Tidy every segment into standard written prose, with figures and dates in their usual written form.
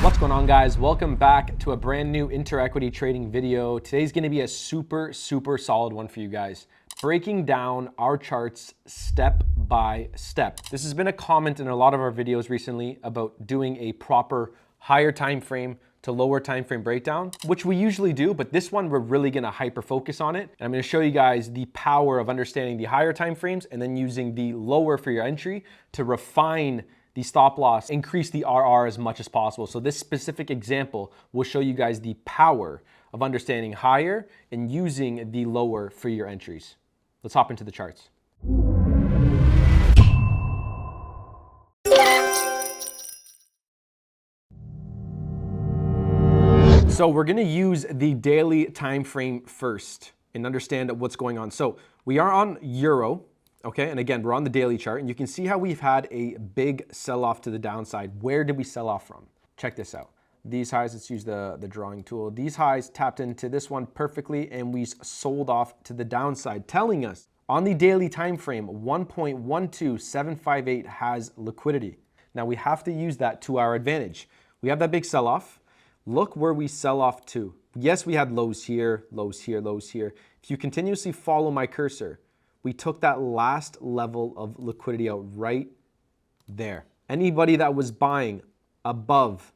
What's going on, guys? Welcome back to a brand new inter-equity trading video. Today's going to be a super solid one for you guys. Breaking down our charts step by step. This has been a comment in a lot of our videos recently about doing a proper higher time frame to lower time frame breakdown, which we usually do, but this one we're really going to hyper focus on it. And I'm going to show you guys the power of understanding the higher time frames and then using the lower for your entry to refine the stop loss, increase the RR as much as possible. So this specific example will show you guys the power of understanding higher and using the lower for your entries. Let's hop into the charts. So we're gonna use the daily time frame first and understand what's going on. So we are on Euro. Okay, and again, we're on the daily chart, and you can see how we've had a big sell-off to the downside. Where did we sell off from? Check this out. These highs, let's use the drawing tool. These highs tapped into this one perfectly, and we sold off to the downside, telling us on the daily time frame, 1.12758 has liquidity. Now we have to use that to our advantage. We have that big sell-off. Look where we sell off to. Yes, we had lows here, lows here, lows here. If you continuously follow my cursor, we took that last level of liquidity out right there. Anybody that was buying above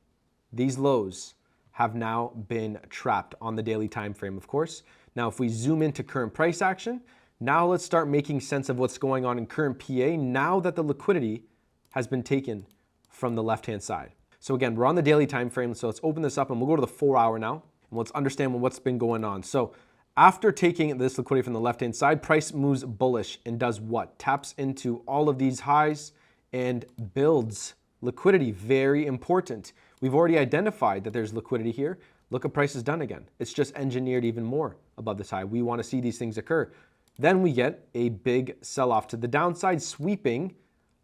these lows have now been trapped on the daily time frame, of course. Now, if we zoom into current price action, now let's start making sense of what's going on in current PA now that the liquidity has been taken from the left-hand side. So again, we're on the daily time frame, so let's open this up and we'll go to the 4-hour now, and let's understand what's been going on. So after taking this liquidity from the left-hand side, price moves bullish and does what? Taps into all of these highs and builds liquidity. Very important. We've already identified that there's liquidity here. Look what price has done again. It's just engineered even more above this high. We want to see these things occur. Then we get a big sell-off to the downside, sweeping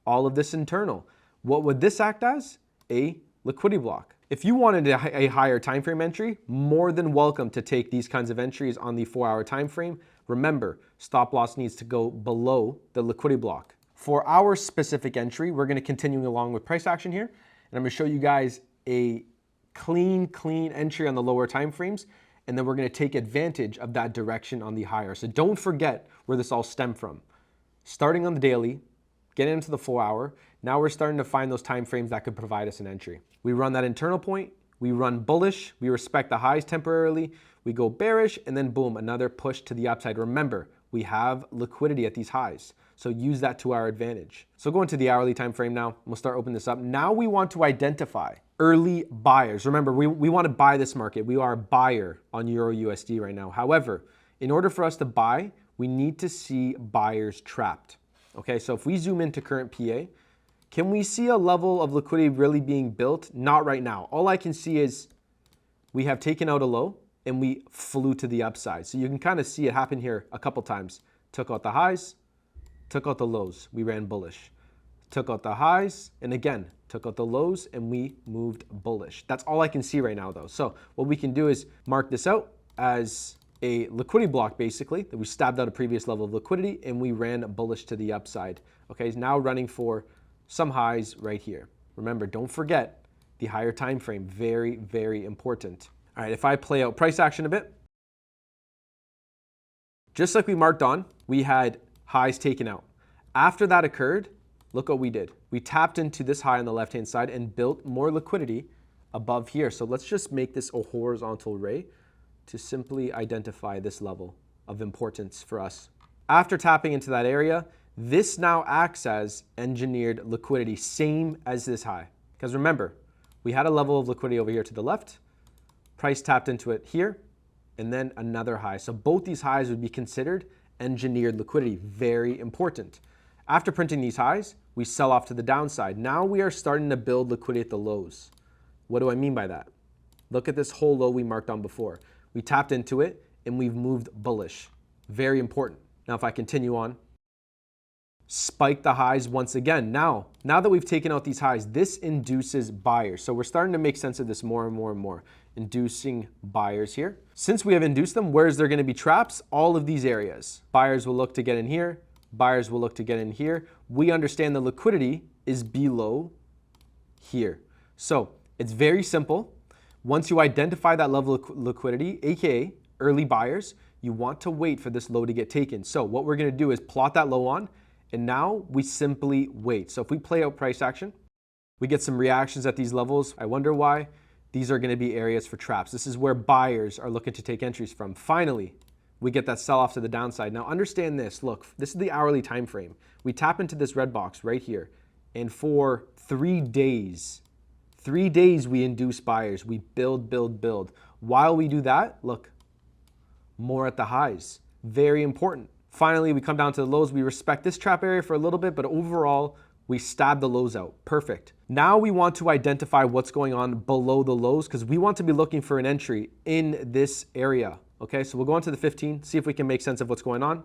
all of this internal. What would this act as? A liquidity block. If you wanted a higher time frame entry, more than welcome to take these kinds of entries on the 4-hour time frame. Remember, stop loss needs to go below the liquidity block. For our specific entry, we're going to continue along with price action here, and I'm going to show you guys a clean entry on the lower time frames, and then we're going to take advantage of that direction on the higher. So don't forget where this all stemmed from. Starting on the daily, getting into the 4-hour, now we're starting to find those time frames that could provide us an entry. We run that internal point, we run bullish, we respect the highs temporarily, we go bearish, and then boom, another push to the upside. Remember, we have liquidity at these highs, so use that to our advantage. So going to the hourly time frame now, we'll start opening this up. Now we want to identify early buyers. Remember, we want to buy this market. We are a buyer on Euro USD right now. However, in order for us to buy, we need to see buyers trapped. Okay, so if we zoom into current PA, can we see a level of liquidity really being built? Not right now. All I can see is we have taken out a low and we flew to the upside. So you can kind of see it happen here a couple times. Took out the highs, took out the lows. We ran bullish. Took out the highs and again, took out the lows and we moved bullish. That's all I can see right now though. So what we can do is mark this out as a liquidity block basically, that we stabbed out a previous level of liquidity and we ran bullish to the upside. Okay, it's now running for some highs right here. Remember, don't forget the higher time frame, very important. All right, if I play out price action a bit, just like we marked on, we had highs taken out. After that occurred, look what we did. We tapped into this high on the left-hand side and built more liquidity above here. So let's just make this a horizontal ray to simply identify this level of importance for us. After tapping into that area, this now acts as engineered liquidity, same as this high. Because remember, we had a level of liquidity over here to the left, price tapped into it here, and then another high. So both these highs would be considered engineered liquidity, very important. After printing these highs, we sell off to the downside. Now we are starting to build liquidity at the lows. What do I mean by that? Look at this whole low we marked on before. We tapped into it and we've moved bullish, very important. Now if I continue on, spike the highs once again. Now that we've taken out these highs, this induces buyers. So we're starting to make sense of this more and more, inducing buyers here. Since we have induced them, where is there going to be traps? All of these areas. Buyers will look to get in here. Buyers will look to get in here. We understand the liquidity is below here. So It's very simple. Once you identify that level of liquidity, aka early buyers, you want to wait for this low to get taken. So what we're going to do is plot that low on, and now we simply wait. So if we play out price action, we get some reactions at these levels. I wonder why. These are going to be areas for traps. This is where buyers are looking to take entries from. Finally, we get that sell off to the downside. Now understand this. Look, this is the hourly time frame. We tap into this red box right here, and for 3 days, 3 days we induce buyers. We build, build, build. While we do that, look, more at the highs. Very important. Finally, we come down to the lows. We respect this trap area for a little bit, but overall, we stab the lows out. Perfect. Now we want to identify what's going on below the lows because we want to be looking for an entry in this area. Okay, so we'll go on to the 15, see if we can make sense of what's going on.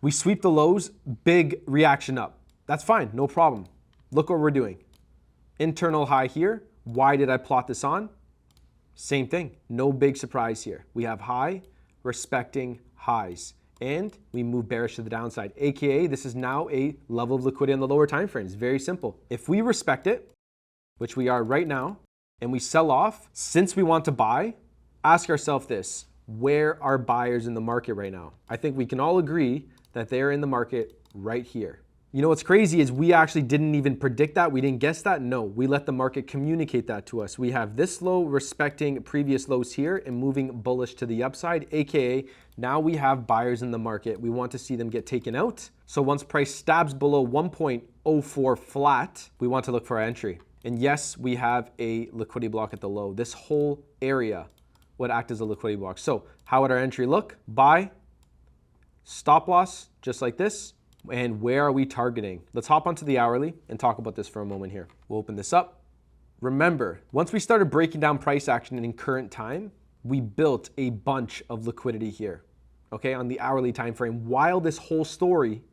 We sweep the lows, big reaction up. That's fine, no problem. Look what we're doing. Internal high here. Why did I plot this on? Same thing, no big surprise here. We have high, respecting highs, and we move bearish to the downside, aka this is now a level of liquidity on the lower time frames. Very simple. If we respect it, which we are right now, and we sell off, since we want to buy, ask ourselves this: where are buyers in the market right now? I think we can all agree that they're in the market right here. You know what's crazy is we actually didn't even predict that. We didn't guess that. No, we let the market communicate that to us. We have this low respecting previous lows here and moving bullish to the upside, aka now we have buyers in the market. We want to see them get taken out. So once price stabs below 1.04 flat, we want to look for our entry. And yes, we have a liquidity block at the low. This whole area would act as a liquidity block. So how would our entry look? Buy, stop loss, just like this. And where are we targeting? Let's hop onto the hourly and talk about this for a moment here. We'll open this up. Remember, once we started breaking down price action in current time, we built a bunch of liquidity here, okay, on the hourly time frame while this whole story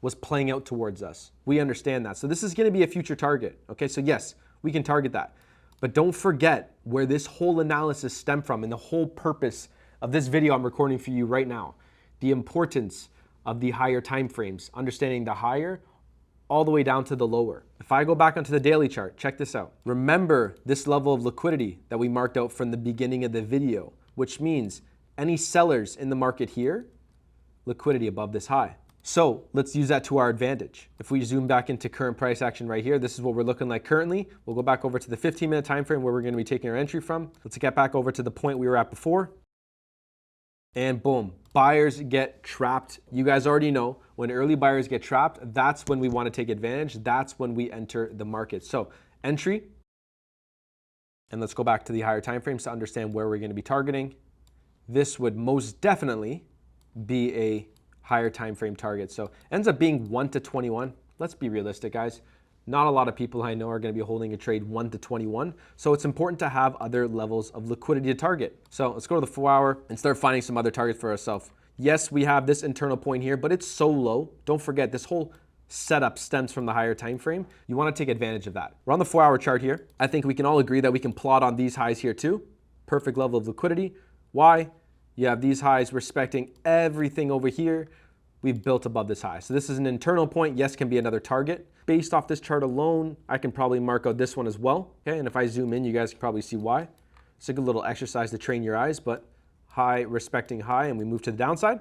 was playing out towards us. We understand that. So this is going to be a future target, okay? So yes, we can target that. But don't forget where this whole analysis stemmed from and the whole purpose of this video I'm recording for you right now. The importance of the higher time frames, understanding the higher all the way down to the lower. If I go back onto the daily chart, check this out. Remember this level of liquidity that we marked out from the beginning of the video, which means any sellers in the market here, liquidity above this high. So let's use that to our advantage. If we zoom back into current price action right here, this is what we're looking like currently. We'll go back over to the 15-minute time frame where we're going to be taking our entry from. Let's get back over to the point we were at before. And boom, buyers get trapped. You guys already know when early buyers get trapped, that's when we want to take advantage. That's when we enter the market. So entry, and let's go back to the higher time frames to understand where we're going to be targeting. This would most definitely be a higher time frame target. So ends up being 1 to 21. Let's be realistic, guys. Not a lot of people I know are going to be holding a trade 1 to 21. So it's important to have other levels of liquidity to target. So let's go to the 4-hour and start finding some other targets for ourselves. Yes, we have this internal point here, but it's so low. Don't forget, this whole setup stems from the higher time frame. You want to take advantage of that. We're on the 4-hour chart here. I think we can all agree that we can plot on these highs here too. Perfect level of liquidity. Why? You have these highs respecting everything over here. We've built above this high. So this is an internal point. Yes, can be another target. Based off this chart alone, I can probably mark out this one as well. Okay, and if I zoom in, you guys can probably see why. It's a good little exercise to train your eyes, but high respecting high, and we move to the downside.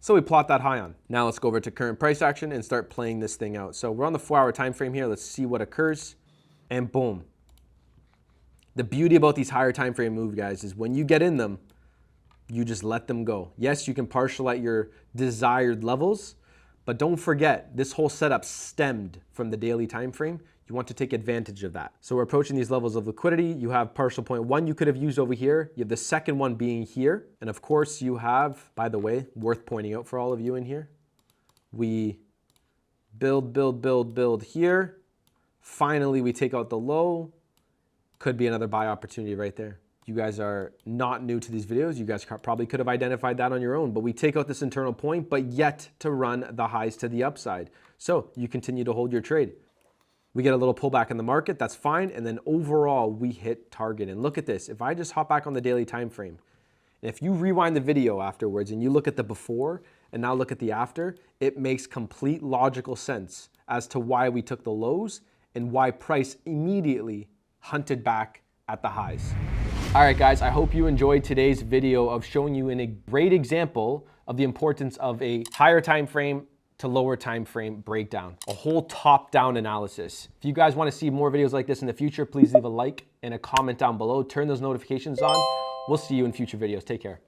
So we plot that high on. Now let's go over to current price action and start playing this thing out. So we're on the 4-hour time frame here. Let's see what occurs. And boom. The beauty about these higher time frame moves, guys, is when you get in them, you just let them go. Yes, you can partial at your desired levels, but don't forget, this whole setup stemmed from the daily time frame. You want to take advantage of that. So we're approaching these levels of liquidity. You have partial point 1 you could have used over here. You have the second one being here. And of course you have, by the way, worth pointing out for all of you in here, we build, build, build, build here. Finally, we take out the low. Could be another buy opportunity right there. You guys are not new to these videos. You guys probably could have identified that on your own, but we take out this internal point, but yet to run the highs to the upside. So you continue to hold your trade. We get a little pullback in the market, that's fine. And then overall we hit target. And look at this. If I just hop back on the daily time frame, and if you rewind the video afterwards and you look at the before and now look at the after, it makes complete logical sense as to why we took the lows and why price immediately hunted back at the highs. All right, guys, I hope you enjoyed today's video of showing you in a great example of the importance of a higher time frame to lower time frame breakdown, a whole top-down analysis. If you guys want to see more videos like this in the future, please leave a like and a comment down below. Turn those notifications on. We'll see you in future videos. Take care.